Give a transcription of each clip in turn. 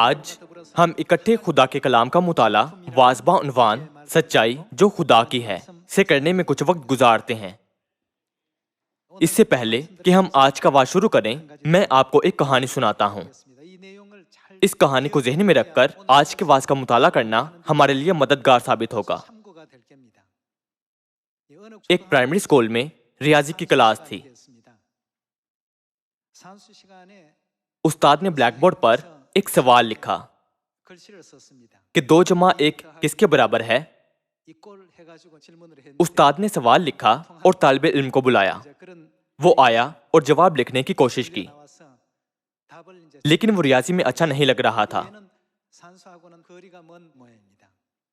आज हम इकट्ठे खुदा के कलाम का मुताला वाज़बा उन्वान सच्चाई जो खुदा की है से करने में कुछ वक्त गुजारते हैं। इससे पहले कि हम आज का वाज शुरू करें, मैं आपको एक कहानी सुनाता हूँ। इस कहानी को ज़हन में रखकर आज के वाज का मुताला करना हमारे लिए मददगार साबित होगा। एक प्राइमरी स्कूल में रियाजी की क्लास थी। उस्ताद ने ब्लैक बोर्ड पर एक सवाल लिखा कि 2 जमा 1 किसके बराबर है। उस्ताद ने सवाल लिखा और तालिबे इल्म को बुलाया। वो आया और जवाब लिखने की कोशिश की, लेकिन वो रियाजी में अच्छा नहीं लग रहा था।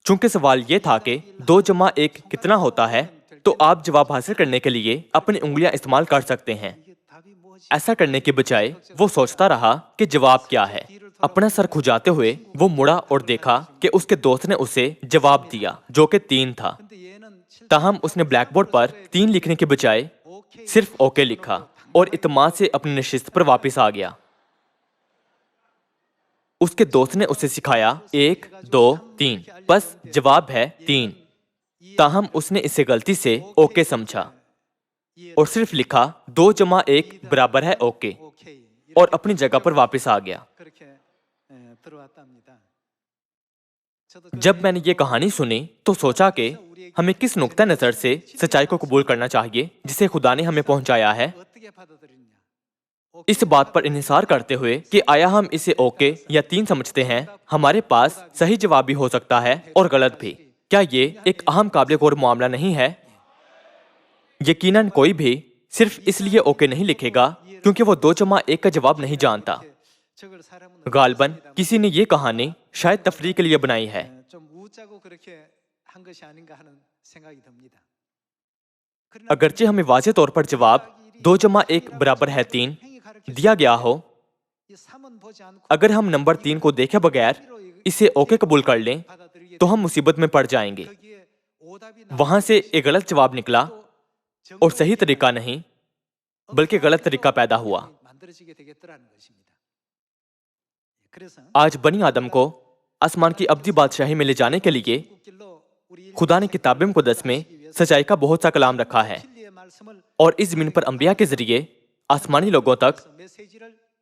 चूंकि सवाल ये था कि 2 जमा 1 कितना होता है, तो आप जवाब हासिल करने के लिए अपनी उंगलियां इस्तेमाल कर सकते हैं। ऐसा करने के बजाय वो सोचता रहा कि जवाब क्या है। अपना सर खुजाते हुए वो मुड़ा और देखा कि उसके दोस्त ने उसे जवाब दिया जो कि 3 था। ताहम उसने ब्लैक बोर्ड पर 3 लिखने के बजाय सिर्फ ओके लिखा और इत्मीनान से अपनी नशिस्त पर वापस आ गया। उसके दोस्त ने उसे सिखाया 1, 2, 3, बस जवाब है 3। ताहम उसने इसे गलती से ओके समझा और सिर्फ लिखा 2 जमा 1 बराबर है ओके और अपनी जगह पर वापस आ गया। जब मैंने ये कहानी सुनी तो सोचा कि हमें किस नुक्ता नजर से सच्चाई को कबूल करना चाहिए जिसे खुदा ने हमें पहुंचाया है। इस बात पर इन्हिसार करते हुए कि आया हम इसे ओके या 3 समझते हैं, हमारे पास सही जवाब भी हो सकता है और गलत भी। क्या ये एक अहम काबिल गौर मामला नहीं है? यकीनन कोई भी सिर्फ इसलिए ओके नहीं लिखेगा क्योंकि वो 2 जमा 1 का जवाब नहीं जानता। गालबन किसी ने ये कहानी शायद तफरीह के लिए बनाई है। अगरचे हमें वाज़े तौर पर जवाब 2 जमा 1 बराबर है 3 दिया गया हो, अगर हम नंबर 3 को देखे बगैर इसे ओके कबूल कर लें तो हम मुसीबत में पड़ जाएंगे। वहां से एक गलत जवाब निकला और सही तरीका नहीं बल्कि गलत तरीका पैदा हुआ। आज बनी आदम को आसमान की अब्दी बादशाही में ले जाने के लिए खुदा ने किताब मुक़द्दस में सच्चाई का बहुत सा कलाम रखा है और इस ज़मीन पर अंबिया के जरिए आसमानी लोगों तक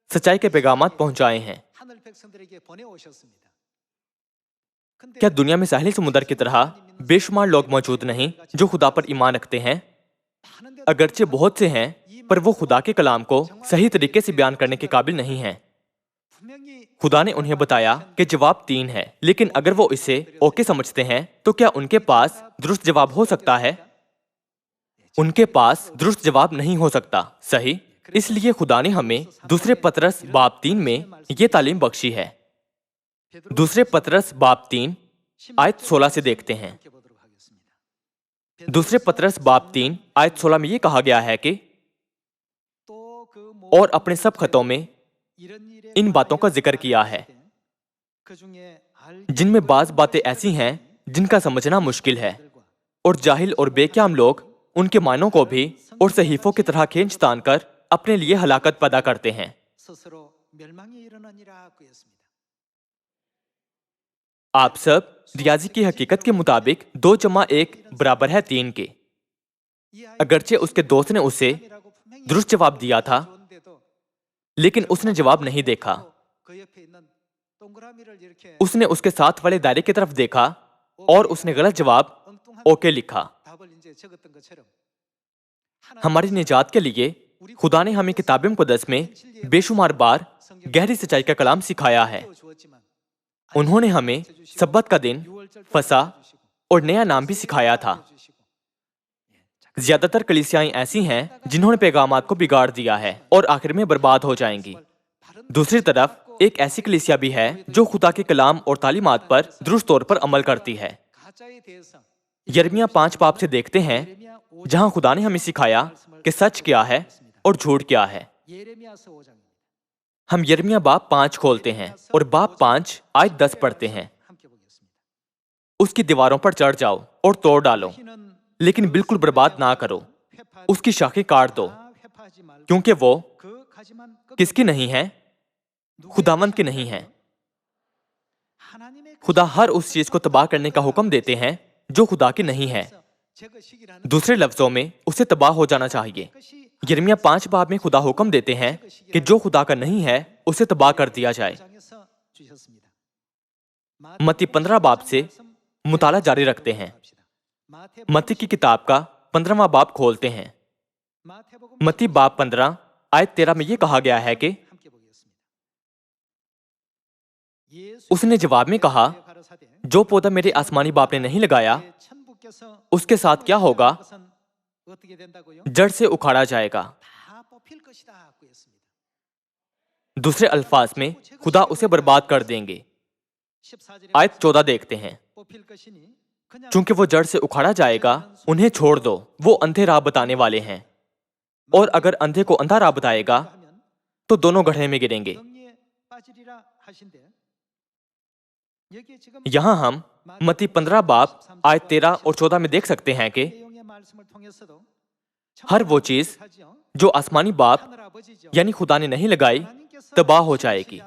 सच्चाई के पैगामात पहुंचाए हैं। क्या दुनिया में साहिल समुद्र की तरह बेशुमार लोग मौजूद नहीं जो खुदा पर ईमान रखते हैं? अगरचे बहुत से हैं, पर वो खुदा के कलाम को सही तरीके से बयान करने के काबिल नहीं हैं। खुदा ने उन्हें बताया कि जवाब 3 है, लेकिन अगर वो इसे ओके समझते हैं तो क्या उनके पास दुरुस्त जवाब हो सकता है? उनके पास दुरुस्त जवाब नहीं हो सकता। सही, इसलिए खुदा ने हमें दूसरे पतरस बाब 3 में ये तालीम बख्शी है। दूसरे पतरस बाब 3 आयत 16 से देखते हैं। दूसरे पतरस बाब 3 आयत 16 में ये कहा गया है कि और अपने सब खतों में इन बातों का जिक्र किया है, जिनमें बाज बातें ऐसी हैं जिनका समझना मुश्किल है, और जाहिल और बेक्याम लोग उनके मानों को भी और सहीफों की तरह खींच तान कर अपने लिए हलाकत पैदा करते हैं। आप सब रियाजी की हकीकत के मुताबिक 2 जमा 1 बराबर है 3 के। अगरचे उसके दोस्त ने उसे दुरुस्त जवाब दिया था, लेकिन उसने जवाब नहीं देखा। उसने उसके साथ वाले दायरे की तरफ देखा और उसने गलत जवाब ओके लिखा। हमारी निजात के लिए खुदा ने हमें किताब मुक़द्दस में बेशुमार बार गहरी सच्चाई का कलाम सिखाया है। उन्होंने हमें सब्बत का दिन, फसा और नया नाम भी सिखाया था। ज्यादातर कलीसियाएं ऐसी हैं जिन्होंने पैगामात को बिगाड़ दिया है और आखिर में बर्बाद हो जाएंगी। दूसरी तरफ एक ऐसी कलीसिया भी है जो खुदा के कलाम और तालीमात पर दुरुस्त तौर पर अमल करती है। यिर्मयाह 5 बाब से देखते हैं, जहां खुदा ने हमें सिखाया कि सच क्या है और झूठ क्या है। हम यिर्मयाह बाब 5 खोलते हैं और बाब 5 आयत 10 पढ़ते हैं। उसकी दीवारों पर चढ़ जाओ और तोड़ डालो, लेकिन बिल्कुल बर्बाद ना करो। उसकी शाखें काट दो, क्योंकि वो किसकी नहीं है? खुदावंद की नहीं है। खुदा हर उस चीज को तबाह करने का हुक्म देते हैं जो खुदा की नहीं है। दूसरे लफ्जों में उसे तबाह हो जाना चाहिए। यिर्मयाह 5 बाब में खुदा हुक्म देते हैं कि जो खुदा का नहीं है उसे तबाह कर दिया जाए। मत्ती 15 बाब से मुताला जारी रखते हैं। मत्ती की किताब का 15वां बाब खोलते हैं। मत्ती बाब 15 आयत 13 में यह कहा गया है कि उसने जवाब में कहा, जो पौधा मेरे आसमानी बाप ने नहीं लगाया उसके साथ क्या होगा? जड़ से उखाड़ा जाएगा। दूसरे अल्फाज में खुदा उसे बर्बाद कर देंगे। आयत 14 देखते हैं। चूंकि वो जड़ से उखाड़ा जाएगा, उन्हें छोड़ दो, वो अंधे राह बताने वाले हैं, और अगर अंधे को अंधा राह बताएगा तो दोनों गड्ढे में गिरेंगे। यहां हम मत्ती 15 बाब आयत 13 और 14 में देख सकते हैं कि हर वो चीज जो आसमानी बाप यानी खुदा ने नहीं लगाई तबाह हो जाएगी।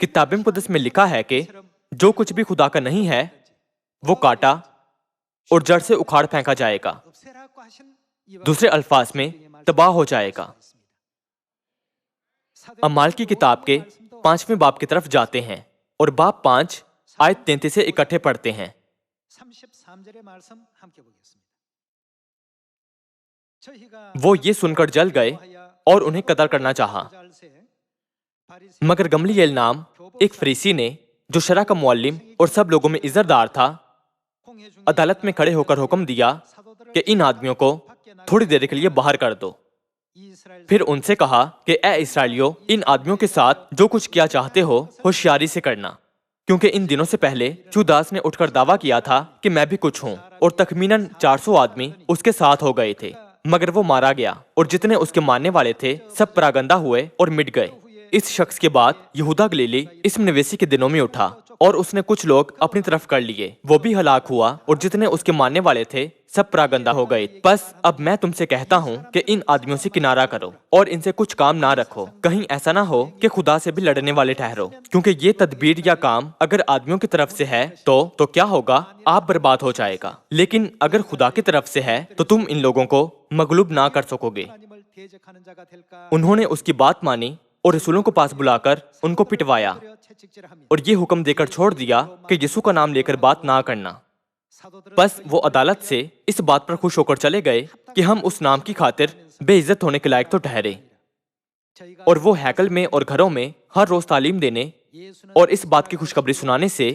किताब मुकद्दस में लिखा है कि जो कुछ भी खुदा का नहीं है वो काटा और जड़ से उखाड़ फेंका जाएगा। दूसरे अल्फाज में तबाह हो जाएगा। अमाल की किताब के 5वें बाब की तरफ जाते हैं और बाब 5 आयत 33 से इकट्ठे पढ़ते हैं। वो ये सुनकर जल गए और उन्हें कत्ल करना चाहा। मगर गमलीएल नाम एक फरीसी ने, जो शरा का मुअल्लिम और सब लोगों में इज्जतदार था, अदालत में खड़े होकर हुक्म दिया कि इन आदमियों को थोड़ी देर के लिए बाहर कर दो। फिर उनसे कहा कि ए इस्राएलियों, इन आदमियों के साथ जो कुछ किया चाहते हो होशियारी से करना, क्योंकि इन दिनों से पहले चूदास ने उठकर दावा किया था कि मैं भी कुछ हूँ, और तखमीनन 400 आदमी उसके साथ हो गए थे, मगर वो मारा गया और जितने उसके मानने वाले थे सब परागंदा हुए और मिट गए। इस शख्स के बाद यहूदा गलीली इस्म नवेसी के दिनों में उठा और उसने कुछ लोग अपनी तरफ कर लिए, वो भी हलाक हुआ और जितने उसके मानने वाले थे सब परागंदा हो गए। बस अब मैं तुमसे कहता हूँ कि इन आदमियों से किनारा करो और इनसे कुछ काम ना रखो, कहीं ऐसा ना हो कि खुदा से भी लड़ने वाले ठहरो, क्योंकि ये तदबीर या काम अगर आदमियों की तरफ से है तो क्या होगा? आप बर्बाद हो जाएगा, लेकिन अगर खुदा की तरफ से है तो तुम इन लोगों को मगलूब ना कर सकोगे। उन्होंने उसकी बात मानी और रसूलों को पास बुलाकर उनको पिटवाया और ये हुक्म देकर छोड़ दिया कि यीशु का नाम लेकर बात ना करना। बस वो अदालत से इस बात पर खुश होकर चले गए कि हम उस नाम की खातिर बेइज्जत होने के लायक तो ठहरे, और वो हैकल में और घरों में हर रोज तालीम देने और इस बात की खुशखबरी सुनाने से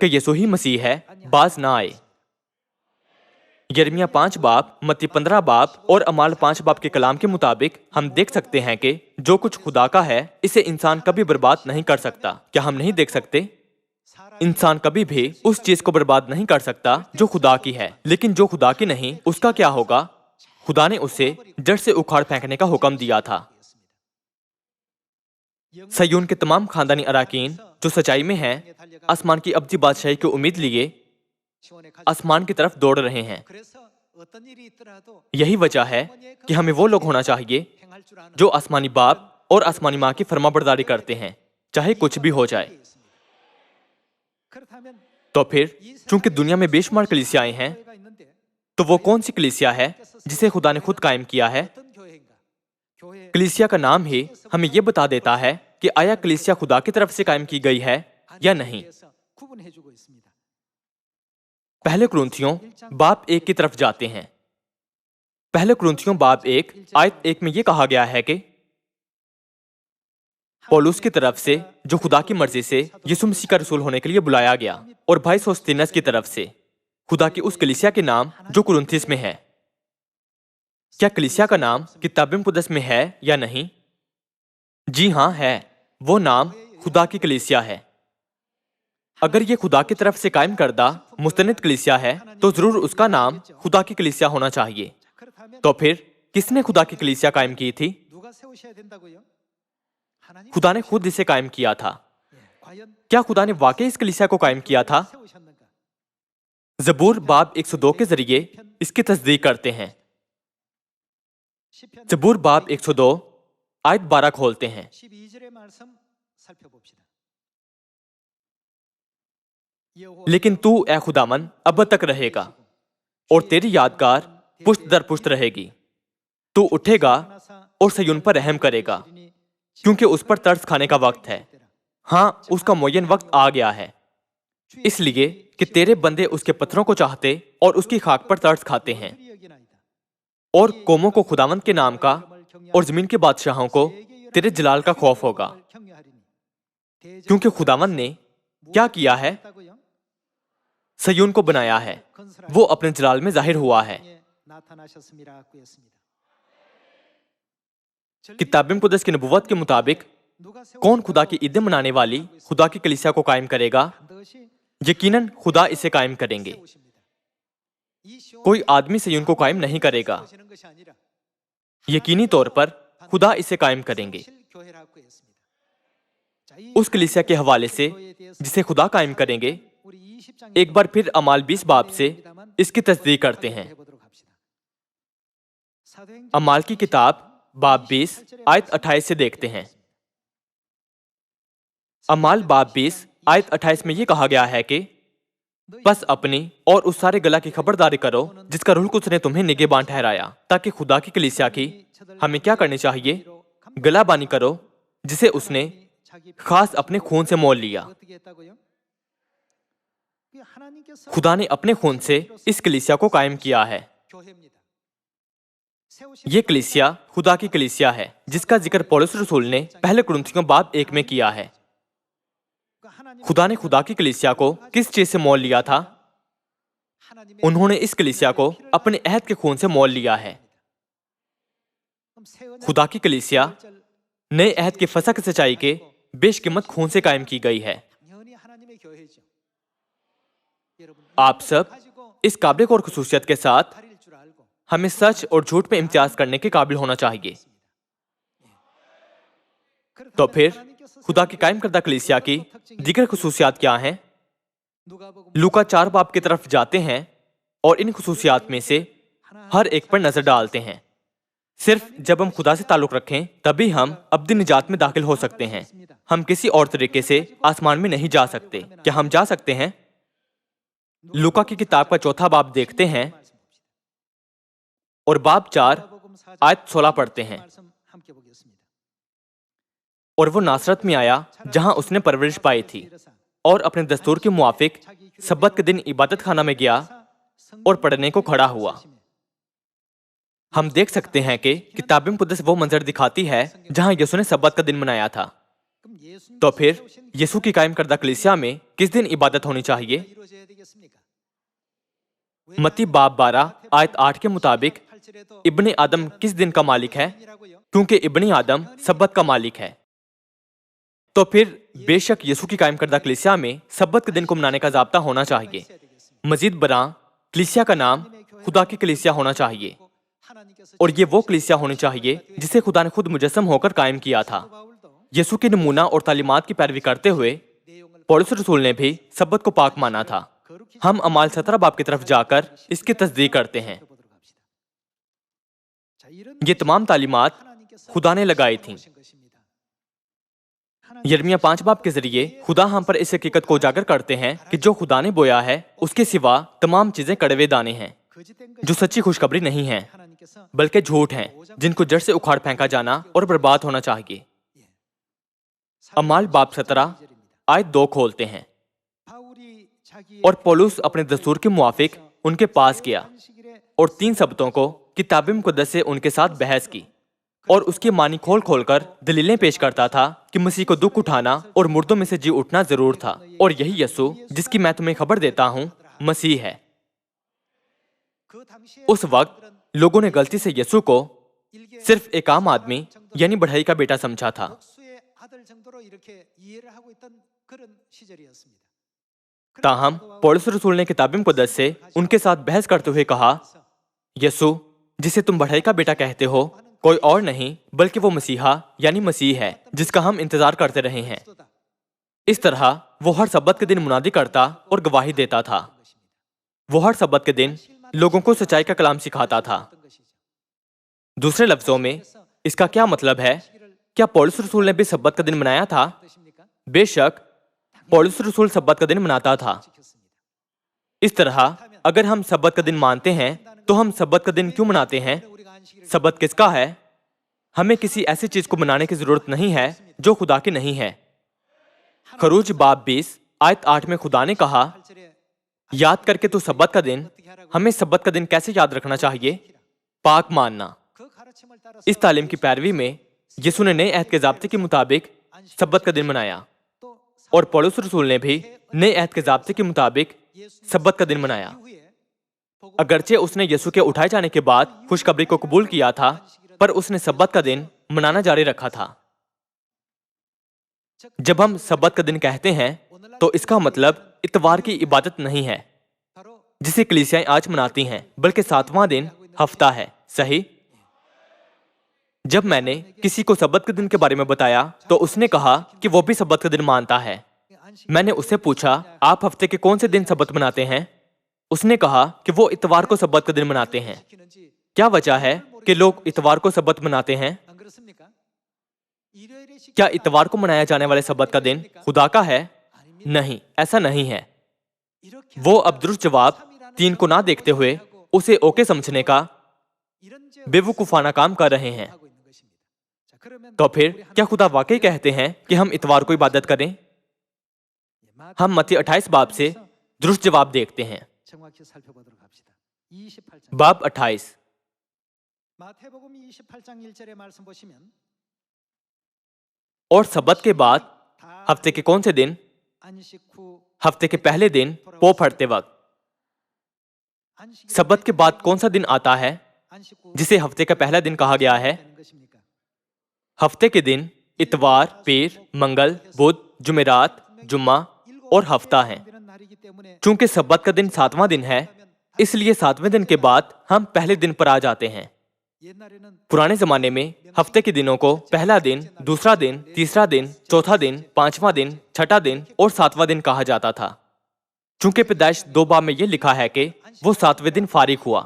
कि यीशु ही मसीह है बाज ना आए। यिर्मयाह 5 बाब, मत्ती 15 बाब और अमाल 5 बाब के कलाम के मुताबिक हम देख सकते हैं कि जो कुछ खुदा का है इसे इंसान कभी बर्बाद नहीं कर सकता। क्या हम नहीं देख सकते? इंसान कभी भी उस चीज को बर्बाद नहीं कर सकता जो खुदा की है, लेकिन जो खुदा की नहीं उसका क्या होगा? खुदा ने उसे जड़ से उखाड़ फेंकने का हुक्म दिया था। सयून के तमाम खानदानी अराकीन जो सच्चाई में हैं, आसमान की अब्दी बादशाही की उम्मीद लिए आसमान की तरफ दौड़ रहे हैं। यही वजह है कि हमें वो लोग होना चाहिए जो आसमानी बाप और आसमानी माँ की फरमाबरदारी करते हैं, चाहे कुछ भी हो जाए। तो फिर चूंकि दुनिया में बेशुमार कलीसियाएं हैं, तो वो कौन सी कलीसिया है जिसे खुदा ने खुद कायम किया है? कलीसिया का नाम ही हमें ये बता देता है कि आया कलीसिया खुदा की तरफ से कायम की गई है या नहीं। पहले कुरिन्थियों बाब 1 की तरफ जाते हैं। पहले कुरिन्थियों बाब 1 आयत 1 में यह कहा गया है कि पौलुस की तरफ से, जो खुदा की मर्जी से यीशु मसीह का रसूल होने के लिए बुलाया गया, और भाई सोस्थिनस की तरफ से खुदा की उस कलीसिया के नाम जो कुरिन्थिस में है। क्या कलीसिया का नाम किताब मुकद्दस में है या नहीं? जी हाँ है। वो नाम खुदा की कलीसिया है। अगर ये खुदा की तरफ से कायम करदा मुस्तनिद कलीसिया है तो जरूर उसका नाम खुदा की कलीसिया होना चाहिए। तो फिर किसने खुदा की कलीसिया कायम की थी? खुदा ने खुद इसे कायम किया था। क्या खुदा ने वाकई इस कलीसिया को कायम किया था? जबूर बाब 102 के जरिए इसकी तस्दीक करते हैं। जबूर बाब 102 आयत 12 खोलते हैं। लेकिन तू ए खुदावन अब तक रहेगा और तेरी यादगार पुश्त दर पुश्त रहेगी। तू उठेगा और सयून पर रहम करेगा, क्योंकि उस पर तरस खाने का वक्त है। हाँ, उसका मुय्यन वक्त आ गया है, इसलिए कि तेरे बंदे उसके पत्थरों को चाहते और उसकी खाक पर तरस खाते हैं। और कौमों को खुदावंद के नाम का और जमीन के बादशाहों को तेरे जलाल का खौफ होगा, क्योंकि खुदावंद ने क्या किया है? सयून को बनाया है, वो अपने जलाल में जाहिर हुआ है। किताब मुक़द्दस की नबुव्वत के मुताबिक कौन खुदा की ईद मनाने वाली खुदा की कलीसिया को कायम करेगा? यकीनन खुदा इसे कायम करेंगे। कोई आदमी सयून को कायम नहीं करेगा, यकीनी तौर पर खुदा इसे कायम करेंगे। उस कलीसिया के हवाले से जिसे खुदा कायम करेंगे, एक बार फिर अमाल 20 बाब से इसकी तस्दीक करते हैं। अमाल की किताब बाब 20 आयत 28 से देखते हैं। अमाल बाब 20 आयत 28 में यह कहा गया है कि बस अपनी और उस सारे गला की खबरदारी करो जिसका रूह कुद्स ने तुम्हें निगहबान ठहराया, ताकि खुदा की कलीसिया की हमें क्या करनी चाहिए? गलाबानी करो, जिसे उसने खास अपने खून से मोल लिया। खुदा ने अपने खून से इस कलीसिया को कायम किया है। ये कलीसिया खुदा की कलीसिया है, जिसका जिक्र पौलुस रसूल ने पहले कुरिन्थियों बाब 1 में किया है। खुदा ने खुदा की कलीसिया को किस चीज से मोल लिया था? उन्होंने इस कलीसिया को अपने अहद के खून से मोल लिया है। खुदा की कलीसिया नए अहद के फसह की सच्चाई के बेशकीमत खून से कायम की गई है। आप सब इस काबिल और खुसूसियत के साथ हमें सच और झूठ में इम्तियाज करने के काबिल होना चाहिए। तो फिर खुदा की कायम करदा कलीसिया की दीगर खुसूसियात क्या हैं? लूका 4 बाब की तरफ जाते हैं और इन खुसूसियात में से हर एक पर नजर डालते हैं। सिर्फ जब हम खुदा से ताल्लुक रखें तभी हम अब्दी निजात में दाखिल हो सकते हैं। हम किसी और तरीके से आसमान में नहीं जा सकते। क्या हम जा सकते हैं? लूका की किताब का 4 बाब देखते हैं और बाब 4 आयत 16 पढ़ते हैं। और वो नासरत में आया जहां उसने परवरिश पाई थी, और अपने दस्तूर के मुआफिक सब्बत के दिन इबादत खाना में गया और पढ़ने को खड़ा हुआ। हम देख सकते हैं कि किताब मुक़द्दस वो मंजर दिखाती है जहां यीशु ने सब्बत का दिन मनाया था। तो फिर यीशु की कायम करदा कलीसिया में किस दिन इबादत होनी चाहिए? मत्ती बाब 12 आयत 8 के मुताबिक इब्ने आदम किस दिन का मालिक है? क्योंकि इब्ने आदम सब्बत का मालिक है। तो फिर बेशक यीशु की कायम करदा कलीसिया में सब्बत के दिन को मनाने का ज़ाब्ता होना चाहिए। मजीद बरां कलीसिया का नाम खुदा की कलीसिया होना चाहिए, और ये वो कलीसिया होनी चाहिए जिसे खुदा ने खुद मुजस्सम होकर कायम किया था। यीशु के नमूना और तालीमात की पैरवी करते हुए पौलुस रसूल ने भी सब्बत को पाक माना था। हम अमाल 17 बाब की तरफ जाकर इसकी तस्दीक करते हैं। ये तमाम तालीमात खुदा ने लगाई थीं। यिर्मयाह 5 बाब के जरिए खुदा हम पर इस हकीकत को उजागर करते हैं कि जो खुदा ने बोया है उसके सिवा तमाम चीजें कड़वे दाने हैं, जो सच्ची खुशखबरी नहीं है बल्कि झूठ हैं, जिनको जड़ से उखाड़ फेंका जाना और बर्बाद होना चाहिए। अमाल बाब 17 आयत 2 खोलते हैं। और पौलुस अपने दस्तूर के मुआफिक उनके पास गया और 3 सबतों को किताब मुक़द्दस से उनके साथ बहस की, और उसकी मानी खोल खोलकर दलीलें पेश करता था कि मसीह को दुख उठाना और मुर्दों में से जी उठना जरूर था, और यही यीशु जिसकी मैं तुम्हें खबर देता हूं मसीह है। उस वक्त लोगों ने गलती से यीशु को सिर्फ एक आम आदमी यानी बढ़ई का बेटा समझा था। ताहम पौलुस रसूल ने किताब मुक़द्दस से उनके साथ बहस करते हुए कहा, यीशु जिसे तुम बढ़ई का बेटा कहते हो कोई और नहीं बल्कि वो मसीहा यानी मसीह है जिसका हम इंतजार करते रहे हैं। इस तरह वो हर सब्बत के दिन मुनादी करता और गवाही देता था। वो हर सब्बत के दिन लोगों को सच्चाई का कलाम सिखाता था। दूसरे लफ्जों में इसका क्या मतलब है? क्या पौलुस रसूल ने भी सब्बत का दिन मनाया था? बेशक पौलुस रसूल सब्बत का दिन मनाता था। इस तरह अगर हम सब्बत का दिन मानते हैं तो हम सब्बत का दिन क्यों मनाते हैं? सब्बत किसका है? हमें किसी ऐसी चीज को मनाने की जरूरत नहीं है जो खुदा की नहीं है। खरूज बाब 20 आयत 8 में खुदा ने कहा, याद करके तू सब्बत का दिन। हमें सब्बत का दिन कैसे याद रखना चाहिए? पाक मानना। इस तालीम की पैरवी में यीशु ने नए अहद के ज़ाब्ते के मुताबिक सब्बत का दिन मनाया और पौलुस रसूल ने भी नए अहद के ज़ाब्ते के मुताबिक सब्बत का दिन मनाया। अगरचे उसने यीशु के उठाए जाने के बाद खुशखबरी को कबूल किया था, पर उसने सब्बत का दिन मनाना जारी रखा था। जब हम सब्बत का दिन कहते हैं तो इसका मतलब इतवार की इबादत नहीं है जिसे कलीसियाएं आज मनाती हैं, बल्कि 7वां दिन हफ्ता है। सही? जब मैंने किसी को सब्बत के दिन के बारे में बताया तो उसने कहा कि वो भी सब्बत का दिन मानता है। मैंने उससे पूछा, आप हफ्ते के कौन से दिन सब्बत मनाते हैं? उसने कहा कि वो इतवार को सब्बत का दिन मनाते हैं। क्या वजह है कि लोग इतवार को सब्बत मनाते हैं? क्या इतवार को मनाया जाने वाले सब्बत का दिन खुदा का है? नहीं, ऐसा नहीं है। वो अब दुरुस्त जवाब 3 को ना देखते हुए उसे ओके समझने का बेवकूफाना काम कर रहे हैं। तो फिर क्या खुदा वाकई कहते हैं कि हम इतवार को इबादत करें? हम मत्ती 28 बाब से दुरुस्त जवाब देखते हैं। बाब 28 और सब्बत के बाद हफ्ते के कौन से दिन? हफ्ते के पहले दिन पो फटते वक्त। सब्बत के बाद कौन सा दिन आता है जिसे हफ्ते का पहला दिन कहा गया है? हफ्ते के दिन इतवार, पीर, मंगल, बुध, जुमेरात, जुम्मा और हफ्ता हैं। चूंकि सब्बत का दिन 7वां दिन है, इसलिए 7वें दिन के बाद हम पहले दिन पर आ जाते हैं। पुराने जमाने में हफ्ते के दिनों को पहला दिन, दूसरा दिन, तीसरा दिन, चौथा दिन, 5वां दिन, छठा दिन और 7वां दिन कहा जाता था। चूंकि पैदाइश 2 बाब में यह लिखा है कि वो 7वें दिन फारिग हुआ,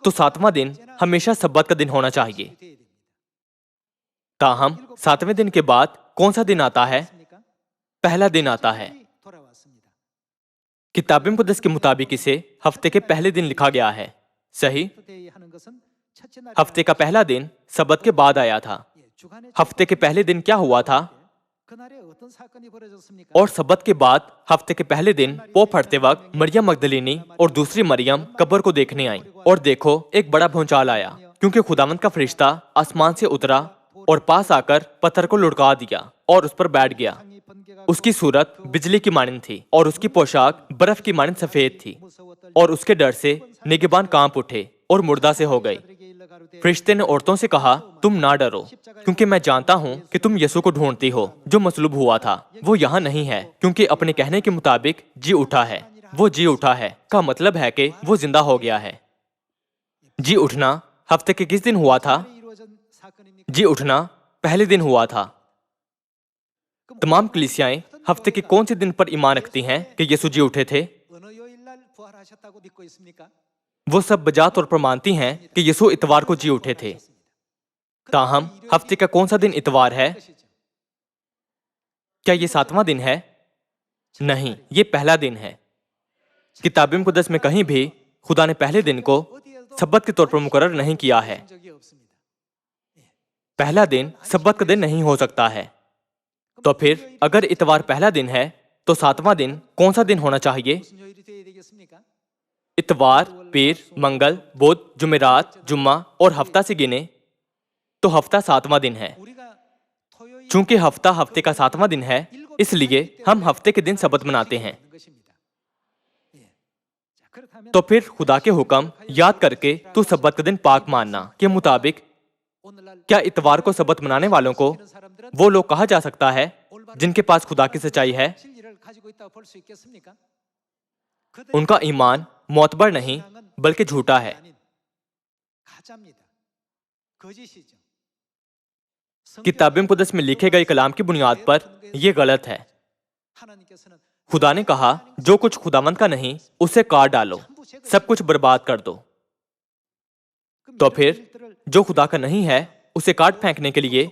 तो 7वां दिन हमेशा सब्बत का दिन होना चाहिए। ताहम 7वें दिन के बाद कौन सा दिन आता है? पहला दिन आता है। किताब मुक़द्दस के मुताबिक इसे हफ्ते के पहले दिन लिखा गया है। सही? हफ्ते का पहला दिन सब्बत के बाद आया था। हफ्ते के पहले दिन क्या हुआ था? और सब्बत के बाद हफ्ते के पहले दिन पो फटते वक्त मरियम मगदलीनी और दूसरी मरियम कब्र को देखने आई, और देखो एक बड़ा भूचाल आया, क्योंकि खुदावंद का फरिश्ता आसमान से उतरा और पास आकर पत्थर को लुढ़का दिया और उस पर बैठ गया। उसकी सूरत बिजली की मानिंद थी और उसकी पोशाक बर्फ की मानिंद सफेद थी, और उसके डर से निगहबान कांप उठे और मुर्दा से हो गए। फरिश्ते ने औरतों से कहा, तुम ना डरो, क्योंकि मैं जानता हूँ कि तुम यीशु को ढूंढती हो जो मसलूब हुआ था। वो यहाँ नहीं है, क्योंकि अपने कहने के मुताबिक जी उठा है। वो जी उठा है का मतलब है कि वो जिंदा हो गया है। जी उठना हफ्ते के किस दिन हुआ था? जी उठना पहले दिन हुआ था। तमाम कलीसियाएं हफ्ते के कौन से दिन पर ईमान रखती हैं कि यीशु जी उठे थे? वो सब बजा तौर पर मानती हैं कि यीशु इतवार को जी उठे थे। ताहम हफ्ते का कौन सा दिन इतवार है? क्या ये 7वां दिन है? नहीं, ये पहला दिन है। किताब मुक़द्दस में कहीं भी खुदा ने पहले दिन को सब्बत के तौर पर मुकर्रर नहीं किया है। पहला दिन सब्बत का दिन नहीं हो सकता है। तो फिर अगर इतवार पहला दिन है तो 7वां दिन कौन सा दिन होना चाहिए? इतवार, पीर, मंगल, बुध, जुमेरात, जुम्मा और हफ्ता से गिने तो हफ्ता 7वां दिन है। चूंकि हफ्ता हफ्ते का 7वां दिन है, इसलिए हम हफ्ते के दिन सब्बत मनाते हैं। तो फिर खुदा के हुक्म याद करके तू सब्बत का दिन पाक मानना के मुताबिक क्या इतवार को सब्बत मनाने वालों को वो लोग कहा जा सकता है जिनके पास खुदा की सच्चाई है? उनका ईमान मोतबर नहीं बल्कि झूठा है। किताब मुक़द्दस में लिखे गए कलाम की बुनियाद पर यह गलत है। खुदा ने कहा, जो कुछ खुदावंद का नहीं उसे काट डालो, सब कुछ बर्बाद कर दो। तो फिर जो खुदा का नहीं है उसे काट फेंकने के लिए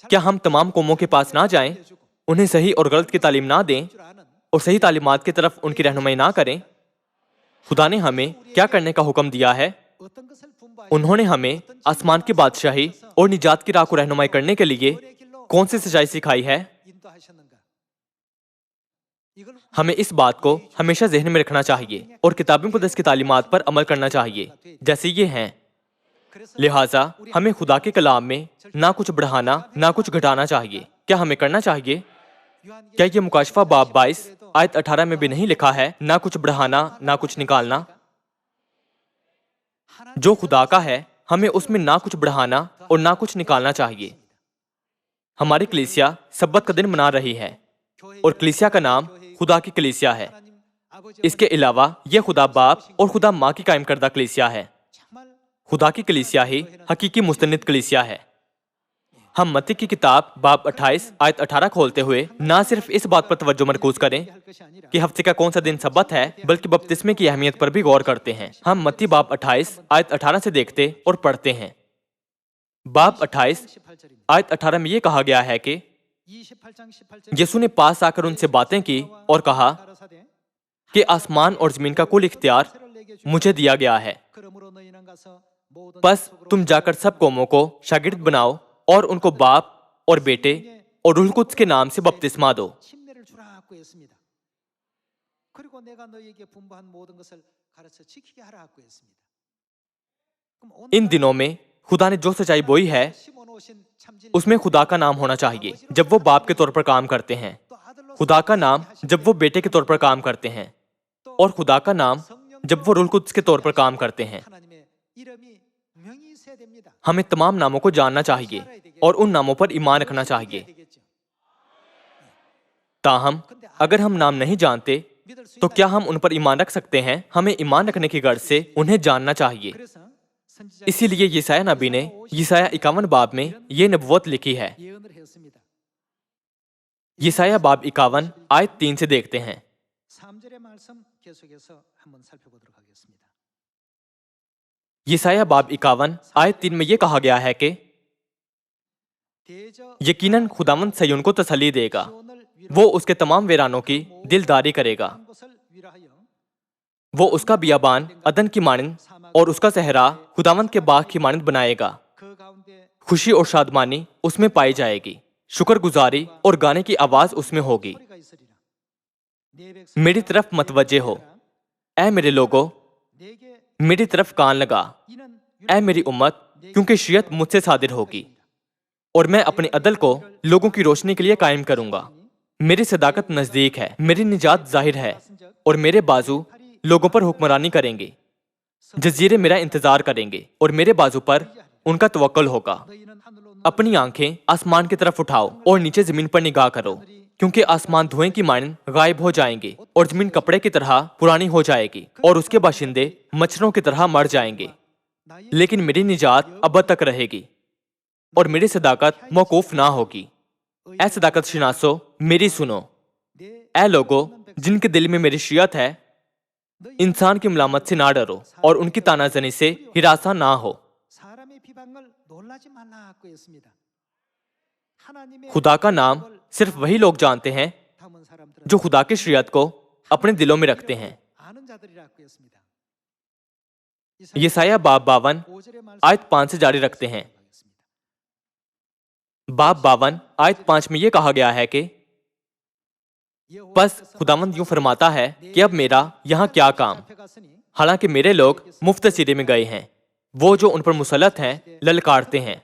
क्या हम तमाम कौमों के पास ना जाएं उन्हें सही और गलत की तालीम ना दें और सही तालीमात की तरफ उनकी रहनुमाई ना करें। खुदा ने हमें क्या करने का हुक्म दिया है? उन्होंने हमें आसमान की बादशाही और निजात की राह को रहनुमाई करने के लिए कौन सी सच्चाई सिखाई है? हमें इस बात को हमेशा ज़हन में रखना चाहिए और किताब मुक़द्दस की तालीमात पर अमल करना चाहिए जैसे ये हैं। लिहाजा हमें खुदा के कलाम में ना कुछ बढ़ाना ना कुछ घटाना चाहिए। क्या हमें करना चाहिए? क्या ये मुकाशफा बाब 22 आयत 18 में भी नहीं लिखा है, ना कुछ बढ़ाना ना कुछ निकालना? जो खुदा का है हमें उसमें ना कुछ बढ़ाना और ना कुछ निकालना चाहिए। हमारी कलीसिया सब्बत का दिन मना रही है और कलीसिया का नाम खुदा की कलीसिया है। इसके अलावा यह खुदा बाप और खुदा माँ की कायम करदा कलीसिया है। खुदा की कलीसिया ही हकीकी मुस्तनिद कलीसिया है। हम मत्ती की किताब बाब 28 आयत 18 खोलते हुए ना सिर्फ इस बात पर तवज्जो मरकूज करें कि हफ्ते का कौन सा दिन सब्बत है, बल्कि बपतिस्मे की अहमियत पर भी गौर करते हैं। हम मत्ती बाब 28 आयत 18 से देखते और पढ़ते हैं। बाब 28 आयत 18 में यह कहा गया है कि यीशु ने पास आकर उनसे बातें की और कहा कि आसमान और जमीन का कुल इख्तियार मुझे दिया गया है। बस तुम जाकर सब कौमों को शागिर्द बनाओ और उनको बाप और बेटे और रूह कुद्स के नाम से बपतिस्मा दो। इन दिनों में खुदा ने जो सच्चाई बोई है उसमें खुदा का नाम होना चाहिए जब वो बाप के तौर पर काम करते हैं, खुदा का नाम जब वो बेटे के तौर पर काम करते हैं और खुदा का नाम जब वो रूह कुद्स के तौर पर काम करते हैं। हमें तमाम नामों को जानना चाहिए और उन नामों पर ईमान रखना चाहिए। ताहम अगर हम नाम नहीं जानते तो क्या हम उन पर ईमान रख सकते हैं? हमें ईमान रखने की गर्ज से उन्हें जानना चाहिए। इसीलिए यशायाह नबी ने यशायाह 51 बाब में ये नबुवत लिखी है। यशायाह बाब 51 आयत 3 से देखते हैं। यशायाह बाब 51 आयत 3 में यह कहा गया है कि यकीनन खुदावंद सय्योन को तसल्ली देगा, वो उसके तमाम वीरानों की दिलदारी करेगा। वो उसका बियाबान अदन की मानंद और उसका सहरा खुदावंद के बाग की मानंद बनाएगा। खुशी और शादमानी उसमें पाई जाएगी, शुक्रगुजारी और गाने की आवाज उसमें होगी। मेरी तरफ मतवज्जे हो, ऐ मेरे लोगों, मेरी तरफ कान लगा, ऐ मेरी उम्मत, क्योंकि शरीयत मुझसे सादिर होगी और मैं अपने अदल को लोगों की रोशनी के लिए कायम करूंगा। मेरी सदाकत नजदीक है, मेरी निजात जाहिर है और मेरे बाजू लोगों पर हुक्मरानी करेंगे। जजीरे मेरा इंतजार करेंगे और मेरे बाजू पर उनका तवक्कुल होगा। अपनी आंखें आसमान की तरफ उठाओ और नीचे जमीन पर निगाह करो, क्योंकि आसमान धुएं की मानंद गायब हो जाएंगे और जमीन कपड़े की तरह पुरानी हो जाएगी और उसके बाशिंदे मच्छरों की तरह मर जाएंगे। लेकिन मेरी निजात अब तक रहेगी और मेरी सदाकत मौकूफ ना होगी। ऐ सदाकत शिनासो, मेरी सुनो। ऐ लोगो जिनके दिल में मेरी शरीयत है, इंसान की मलामत से ना डरो और उनकी तानाजनी से हिरासा ना हो। खुदा का नाम सिर्फ वही लोग जानते हैं जो खुदा की शरीयत को अपने दिलों में रखते हैं। यशायाह बाब 52 आयत 5 से जारी रखते हैं। बाब 52 आयत 5 में यह कहा गया है कि बस खुदावंद यूं फरमाता है कि अब मेरा यहाँ क्या काम, हालांकि मेरे लोग मुफ्त सिरे में गए हैं। वो जो उन पर मुसल्लत हैं ललकारते हैं।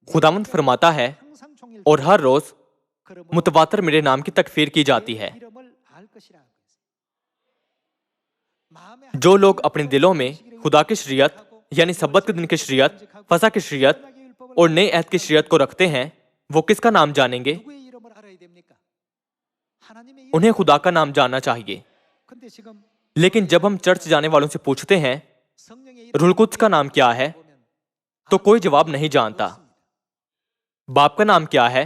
खुदावंद फरमाता है और हर रोज मुतवातर मेरे नाम की तकफीर की जाती है। जो लोग अपने दिलों में खुदा की शरीयत यानी सब्बत के दिन की शरीयत, फसा की शरीयत और नए अहद की शरीयत को रखते हैं, वो किसका नाम जानेंगे? उन्हें खुदा का नाम जानना चाहिए। लेकिन जब हम चर्च जाने वालों से पूछते हैं रूह कुद्स का नाम क्या है, तो कोई जवाब नहीं जानता। बाप का नाम क्या है?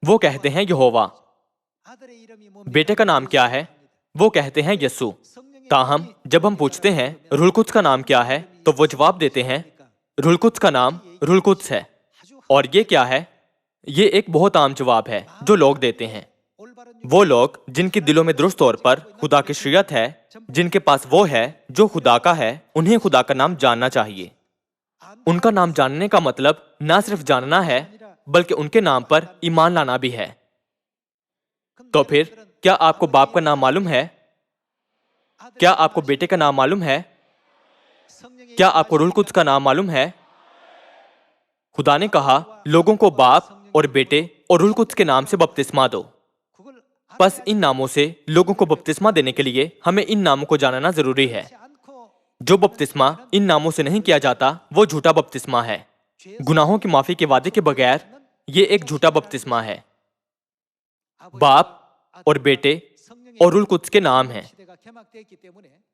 वो कहते हैं यहोवा। बेटे का नाम क्या है? वो कहते हैं यस्सु। ताहम जब हम पूछते हैं रूह कुद्स का नाम क्या है, तो वो जवाब देते हैं रूह कुद्स का नाम रूह कुद्स है। और ये क्या है? ये एक बहुत आम जवाब है जो लोग देते हैं। वो लोग जिनके दिलों में दुरुस्त तौर पर खुदा की शरीयत है, जिनके पास वो है जो खुदा का है, उन्हें खुदा का नाम जानना चाहिए। उनका नाम जानने का मतलब ना सिर्फ जानना है बल्कि उनके नाम पर ईमान लाना भी है। तो फिर क्या आपको बाप का नाम मालूम है? क्या आपको बेटे का नाम मालूम है? क्या आपको रूह कुद्स का नाम मालूम है? खुदा ने कहा, लोगों को बाप और बेटे और रूह कुद्स के नाम से बपतिस्मा दो। बस इन नामों से लोगों को बपतिस्मा देने के लिए हमें इन नामों को जानना जरूरी है। जो बपतिस्मा इन नामों से नहीं किया जाता वो झूठा बपतिस्मा है। गुनाहों की माफी के वादे के बगैर ये एक झूठा बपतिस्मा है। बाप और बेटे और रूह कुद्स के नाम हैं।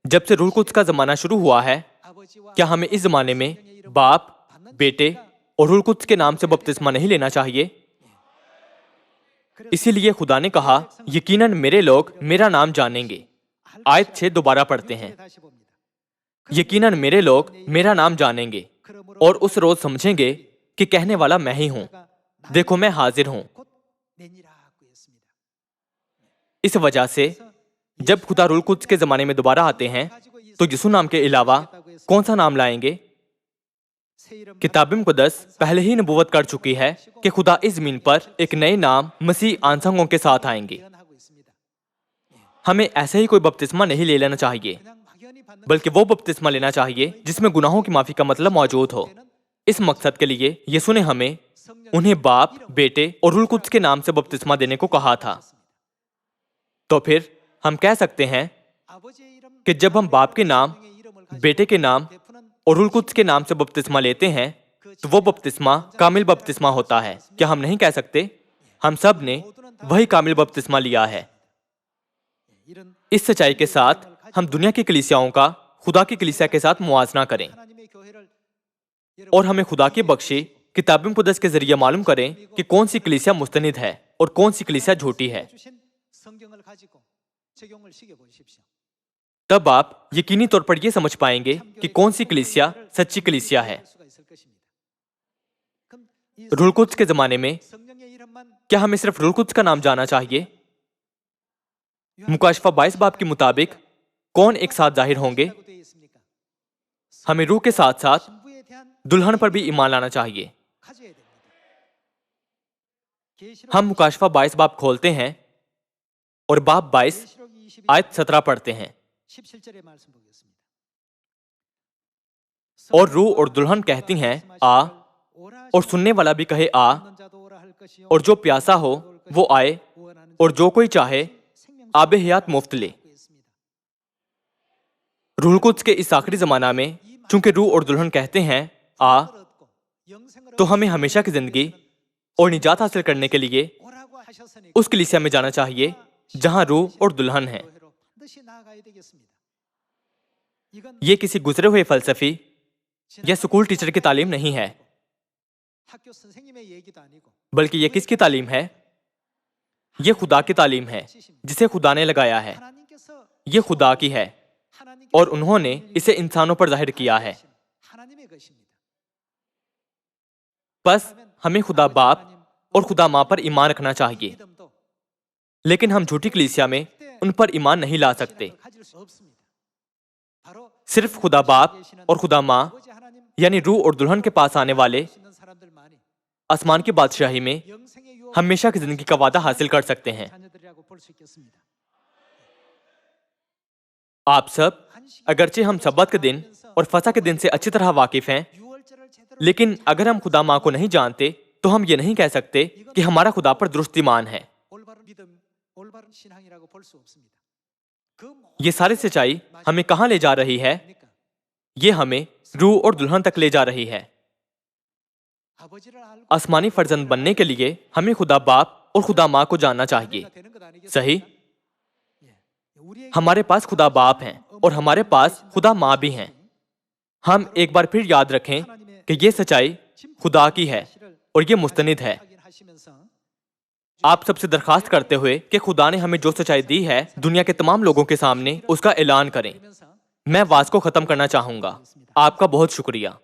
जब से रूह कुद्स का जमाना शुरू हुआ है, क्या हमें इस जमाने में बाप, बेटे और रूह कुद्स के नाम से बपतिस्मा नहीं लेना चाहिए? इसीलिए खुदा ने कहा, यकीनन मेरे लोग मेरा नाम जानेंगे। आयत 6 दोबारा पढ़ते हैं। यकीनन मेरे लोग मेरा नाम जानेंगे और उस रोज समझेंगे कि कहने वाला मैं ही हूं। देखो मैं हाजिर हूं। इस वजह से जब खुदा रूह कुद्स के जमाने में दोबारा आते हैं तो यीशु नाम के अलावा कौन सा नाम लाएंगे? किताब मुकद्दस पहले ही नबूवत कर चुकी है कि खुदा इस जमीन पर एक नए नाम मसीह आंसंगों के साथ आएंगे। हमें ऐसे ही कोई बपतिस्मा नहीं ले लेना चाहिए, बल्कि वो बपतिस्मा लेना चाहिए जिसमें गुनाहों की माफी का मतलब मौजूद हो। इस मकसद के लिए यीशु ने हमें उन्हें बाप, बेटे और रूह कुद्स के नाम से बपतिस्मा देने को कहा था। तो फिर हम कह सकते हैं कि जब हम बाप के नाम, बेटे के नाम और रूह कुद्स के नाम से बपतिस्मा लेते हैं तो वो बपतिस्मा कामिल बपतिस्मा होता है। क्या हम नहीं कह सकते? हम सब ने वही कामिल बपतिस्मा लिया है। इस सच्चाई के साथ हम दुनिया की कलीसियाओं का खुदा की कलीसिया के साथ मुआजना करें और हमें खुदा की बख्शी किताब मुकद्दस के जरिए मालूम करें कि कौन सी कलीसिया मुस्तनिद है और कौन सी कलीसिया झूठी है। तब आप यकीनी तौर पर यह समझ पाएंगे कि कौन सी कलीसिया सच्ची कलीसिया है। रूह कुद्स के जमाने में क्या हमें सिर्फ रूह कुद्स का नाम जानना चाहिए? मुकाशफा 22 बाब के मुताबिक कौन एक साथ जाहिर होंगे? हमें रूह के साथ साथ दुल्हन पर भी ईमान लाना चाहिए। हम मुकाशफा 22 बाब खोलते हैं और बाब 22 आयत 17 पढ़ते हैं। और रूह और दुल्हन कहती हैं आ, और सुनने वाला भी कहे आ, और जो प्यासा हो वो आए, और जो कोई चाहे आबे हयात मुफ्त ले। रूह कुद्स के इस आखिरी जमाना में चूंकि रूह और दुल्हन कहते हैं आ, तो हमें हमेशा की जिंदगी और निजात हासिल करने के लिए उस कलीसिया में जाना चाहिए जहां रूह और दुल्हन है। ये किसी गुजरे हुए फलसफी या स्कूल टीचर की तालीम नहीं है, बल्कि ये किसकी तालीम है? ये खुदा की तालीम है जिसे खुदा ने लगाया है। ये खुदा की है और उन्होंने इसे इंसानों पर जाहिर किया है। बस हमें खुदा बाप और खुदा माँ पर ईमान रखना चाहिए, लेकिन हम झूठी कलीसिया में उन पर ईमान नहीं ला सकते। सिर्फ खुदा बाप और खुदा माँ यानी रूह और दुल्हन के पास आने वाले आसमान की बादशाही में हमेशा की जिंदगी का वादा हासिल कर सकते हैं। आप सब, अगरचे हम सब्बत के दिन और फसह के दिन से अच्छी तरह वाकिफ हैं, लेकिन अगर हम खुदा माँ को नहीं जानते तो हम ये नहीं कह सकते कि हमारा खुदा पर दुरुस्त ईमान है। ये सारी सच्चाई हमें कहां ले जा रही है? ये हमें रूह और दुल्हन तक ले जा रही है। आसमानी फर्जंद बनने के लिए हमें खुदा बाप और खुदा माँ को जानना चाहिए। सही? हमारे पास खुदा बाप हैं और हमारे पास खुदा माँ भी हैं। हम एक बार फिर याद रखें कि ये सच्चाई खुदा की है और ये मुस्तनिद है। आप सबसे दरखास्त करते हुए कि खुदा ने हमें जो सच्चाई दी है दुनिया के तमाम लोगों के सामने उसका ऐलान करें। मैं वाज को खत्म करना चाहूंगा। आपका बहुत शुक्रिया।